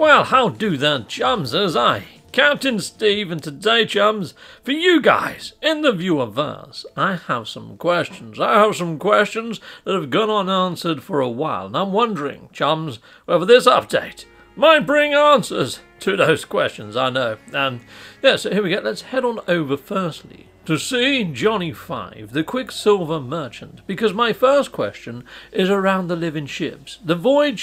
Well, how do that, chums, as I, Captain Steve, and today, chums, for you guys in the viewerverse, I have some questions. I have some questions that have gone unanswered for a while, and I'm wondering, chums, whether this update might bring answers to those questions, I know. And yeah, so here we go. Let's head on over firstly to see Johnny 5, the Quicksilver Merchant, because my first question is around the living ships, the void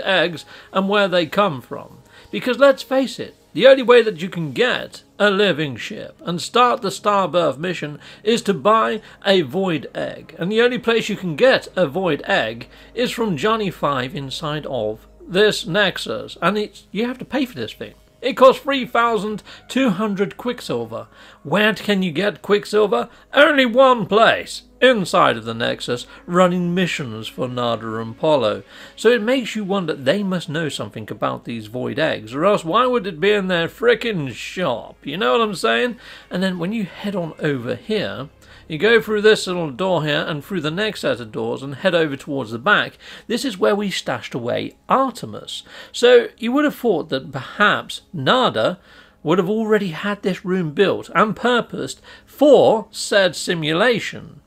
eggs, and where they come from. Because let's face it, the only way that you can get a living ship and start the Starbirth mission is to buy a void egg. And the only place you can get a void egg is from Johnny 5 inside of this Nexus. And you have to pay for this thing. It costs 3,200 Quicksilver. Where can you get Quicksilver? Only one place, inside of the Nexus, running missions for Nada and Polo. So it makes you wonder, they must know something about these void eggs, or else why would it be in their frickin' shop? You know what I'm saying? And then when you head on over here, you go through this little door here and through the next set of doors and head over towards the back. This is where we stashed away Artemis. So you would have thought that perhaps Nada would have already had this room built and purposed for said simulation.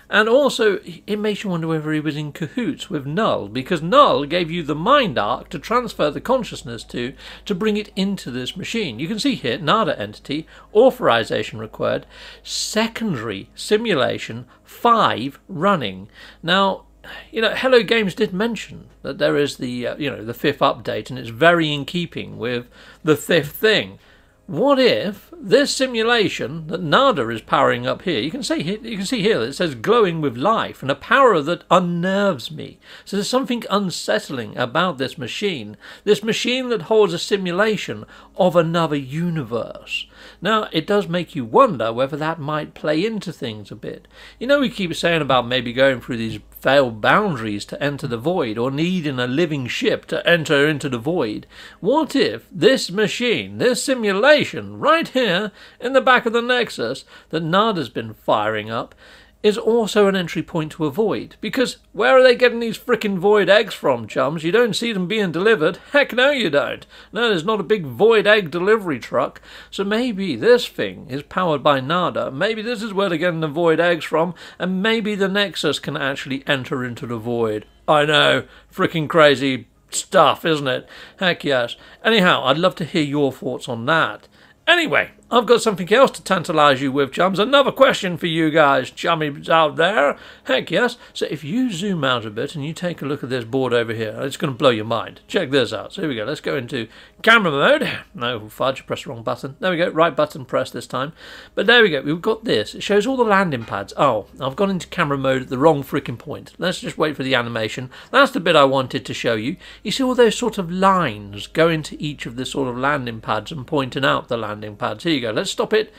And also, it makes you wonder whether he was in cahoots with Null, because Null gave you the mind arc to transfer the consciousness to bring it into this machine. You can see here, Nada entity, authorization required, secondary simulation, 5 running. Now, you know, Hello Games did mention that there is the, the 5th update, and it's very in keeping with the 5th thing. What if this simulation that Nada is powering up here, you can see here that it says glowing with life and a power that unnerves me. So there's something unsettling about this machine that holds a simulation of another universe. Now, it does make you wonder whether that might play into things a bit. You know, we keep saying about maybe going through these failed boundaries to enter the void, or needing a living ship to enter into the void. What if this machine, this simulation, right here in the back of the Nexus that Nada's been firing up, is also an entry point to a void? Because where are they getting these frickin' void eggs from, chums? You don't see them being delivered. Heck no you don't. No, there's not a big void egg delivery truck. So maybe this thing is powered by Nada. Maybe this is where they're getting the void eggs from, and maybe the Nexus can actually enter into the void. I know, frickin' crazy stuff, isn't it? Heck yes. Anyhow, I'd love to hear your thoughts on that. Anyway, I've got something else to tantalise you with, chums. Another question for you guys, chummies out there. Heck yes. So if you zoom out a bit and you take a look at this board over here, it's going to blow your mind. Check this out. So here we go. Let's go into camera mode. No, fudge, press the wrong button. There we go. Right button press this time. But there we go. We've got this. It shows all the landing pads. Oh, I've gone into camera mode at the wrong freaking point. Let's just wait for the animation. That's the bit I wanted to show you. You see all those sort of lines going to each of the sort of landing pads and pointing out the landing pads. Here you go. Let's stop it.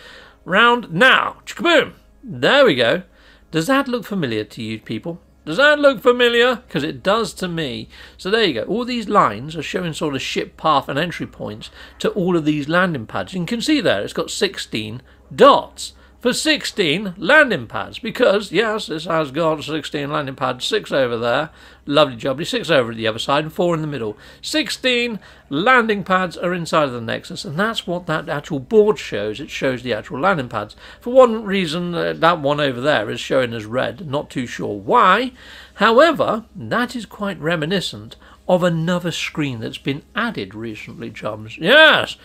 Round now. Kaboom. There we go. Does that look familiar to you people? Does that look familiar? Because it does to me. So there you go. All these lines are showing sort of ship path and entry points to all of these landing pads. You can see there it's got 16 dots for 16 landing pads, because yes, this has got 16 landing pads, 6 over there, lovely jubbly, 6 over at the other side and 4 in the middle. 16 landing pads are inside of the Nexus, and that's what that actual board shows. It shows the actual landing pads. For one reason, that one over there is showing as red, not too sure why. However, that is quite reminiscent of another screen that's been added recently, chums. Yes,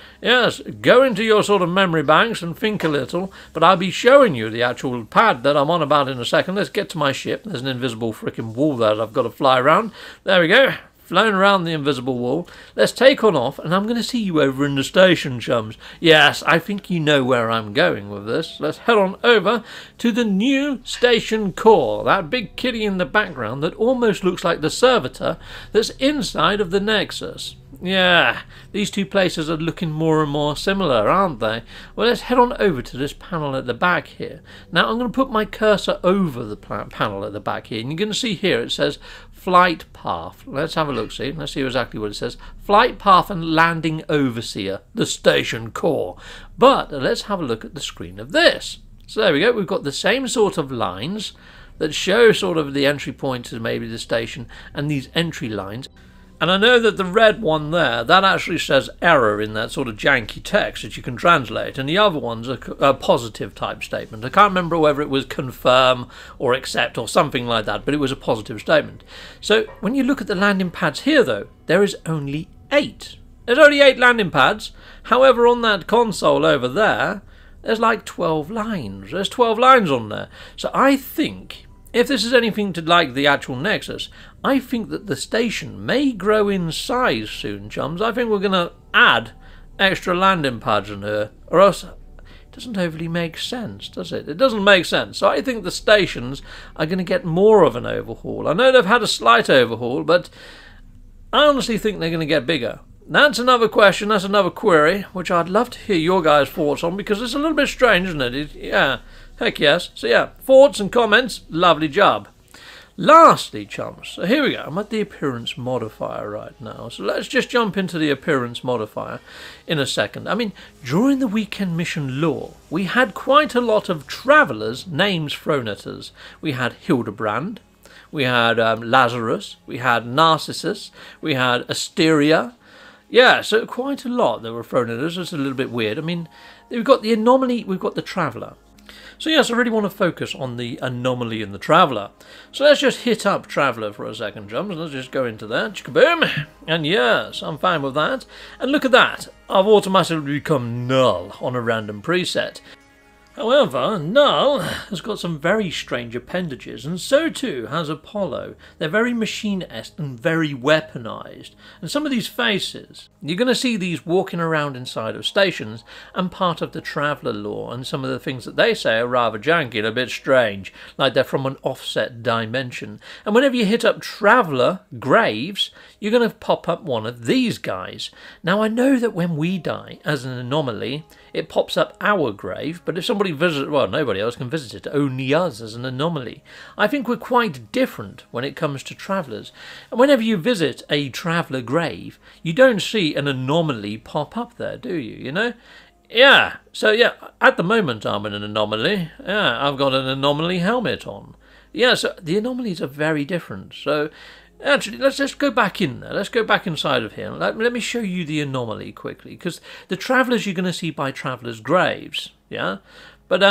go into your sort of memory banks and think a little, but I'll be showing you the actual pad that I'm on about in a second. Let's get to my ship. There's an invisible freaking wall there that I've got to fly around. There we go. Flown around the invisible wall. Let's take on off, and I'm going to see you over in the station, chums. Yes, I think you know where I'm going with this. Let's head on over to the new station core, that big kitty in the background that almost looks like the servitor that's inside of the Nexus. Yeah, these two places are looking more and more similar, aren't they? Well, let's head on over to this panel at the back here. Now, I'm going to put my cursor over the panel at the back here, and you're going to see here it says Flight Path. Let's have a look, see. Let's see exactly what it says. Flight Path and Landing Overseer, the station core. But let's have a look at the screen of this. So there we go. We've got the same sort of lines that show sort of the entry point to maybe the station and these entry lines. And I know that the red one there, that actually says error in that sort of janky text that you can translate, and the other one's a positive type statement. I can't remember whether it was confirm or accept or something like that, but it was a positive statement. So when you look at the landing pads here, though, there is only 8. There's only 8 landing pads. However, on that console over there, there's like 12 lines. There's 12 lines on there. So I think, if this is anything to like the actual Nexus, I think that the station may grow in size soon, chums. I think we're going to add extra landing pads in here, or else it doesn't overly make sense, does it? It doesn't make sense. So I think the stations are going to get more of an overhaul. I know they've had a slight overhaul, but I honestly think they're going to get bigger. That's another question, that's another query, which I'd love to hear your guys' thoughts on, because it's a little bit strange, isn't it? Yeah, heck yes. So yeah, thoughts and comments, lovely job. Lastly, chums, so here we go. I'm at the appearance modifier right now. So let's just jump into the appearance modifier in a second. I mean, during the weekend mission lore, we had quite a lot of travellers' names thrown at us. We had Hildebrand, we had Lazarus, we had Narcissus, we had Asteria. Yeah, so quite a lot that were thrown at us. It's a little bit weird. I mean, we've got the anomaly, we've got the traveller. So yes, I really want to focus on the anomaly and the traveller. So let's just hit up traveller for a second, chums. Let's just go into that. Chickaboom. And yes, I'm fine with that. And look at that. I've automatically become null on a random preset. However, Null has got some very strange appendages, and so too has Apollo. They're very machine-esque and very weaponized. And some of these faces, you're going to see these walking around inside of stations, and part of the Traveller lore, and some of the things that they say are rather janky and a bit strange, like they're from an offset dimension. And whenever you hit up Traveller Graves, you're going to pop up one of these guys. Now, I know that when we die as an anomaly, it pops up our grave, but if somebody visits, well, nobody else can visit it, only us as an anomaly. I think we're quite different when it comes to travellers. And whenever you visit a traveller grave, you don't see an anomaly pop up there, do you, you know? Yeah, so yeah, at the moment I'm an anomaly. Yeah, I've got an anomaly helmet on. Yeah, so the anomalies are very different. So actually, let's just go back in there. Let's go back inside of here. Let me show you the anomaly quickly, because the travellers you're going to see by travellers' graves, yeah? But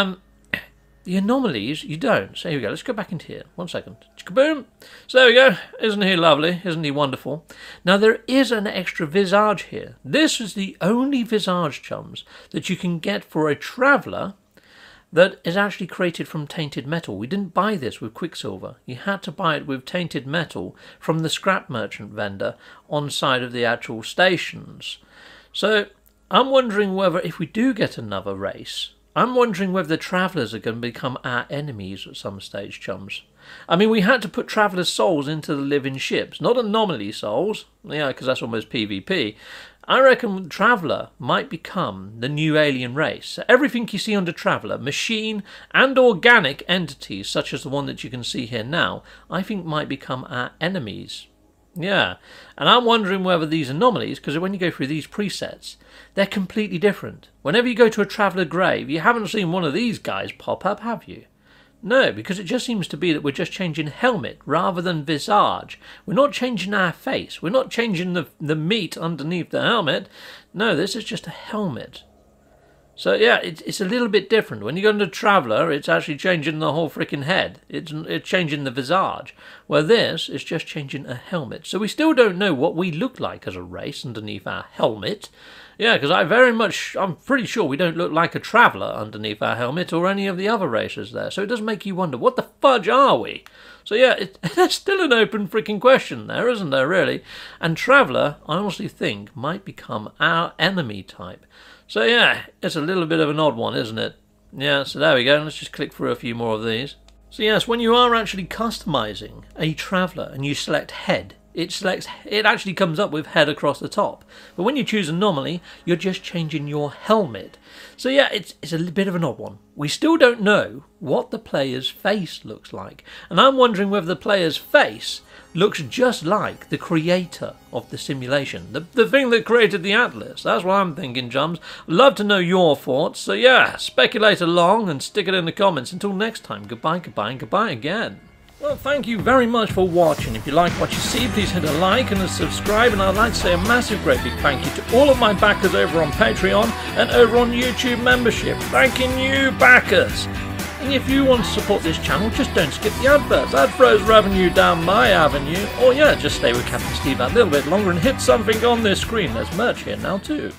the anomalies, you don't. So here we go. Let's go back into here. 1 second. Boom. So there we go. Isn't he lovely? Isn't he wonderful? Now, there is an extra visage here. This is the only visage, chums, that you can get for a traveller that is actually created from tainted metal. We didn't buy this with Quicksilver. You had to buy it with tainted metal from the scrap merchant vendor on side of the actual stations. So I'm wondering whether if we do get another race, I'm wondering whether the travellers are going to become our enemies at some stage, chums. I mean, we had to put travellers' souls into the living ships, not anomaly souls, yeah, because that's almost PvP. I reckon Traveller might become the new alien race. So everything you see under Traveller, machine and organic entities, such as the one that you can see here now, I think might become our enemies. Yeah, and I'm wondering whether these anomalies, because when you go through these presets, they're completely different. Whenever you go to a Traveller grave, you haven't seen one of these guys pop up, have you? No, because it just seems to be that we're just changing helmet rather than visage. We're not changing our face. We're not changing the meat underneath the helmet. No, this is just a helmet. So yeah, it's a little bit different. When you go into Traveller, it's actually changing the whole freaking head. It's changing the visage. Where this is just changing a helmet. So we still don't know what we look like as a race underneath our helmet. Yeah, because I'm pretty sure we don't look like a Traveller underneath our helmet or any of the other races there. So it does make you wonder, what the fudge are we? So yeah, there's still an open freaking question there, isn't there, really? And Traveller, I honestly think, might become our enemy type. So yeah, it's a little bit of an odd one, isn't it? Yeah, so there we go. Let's just click through a few more of these. So yes, when you are actually customizing a Traveller and you select head, it actually comes up with head across the top. But when you choose anomaly, you're just changing your helmet. So yeah, it's a bit of an odd one. We still don't know what the player's face looks like. And I'm wondering whether the player's face looks just like the creator of the simulation. The thing that created the Atlas. That's what I'm thinking, chums. Love to know your thoughts. So yeah, speculate along and stick it in the comments. Until next time, goodbye, goodbye, and goodbye again. Well, thank you very much for watching. If you like what you see, please hit a like and a subscribe. And I'd like to say a massive, great big thank you to all of my backers over on Patreon and over on YouTube membership. Thanking you, backers. And if you want to support this channel, just don't skip the adverts. That throws revenue down my avenue. Or yeah, just stay with Captain Steve that little bit longer and hit something on this screen. There's merch here now too.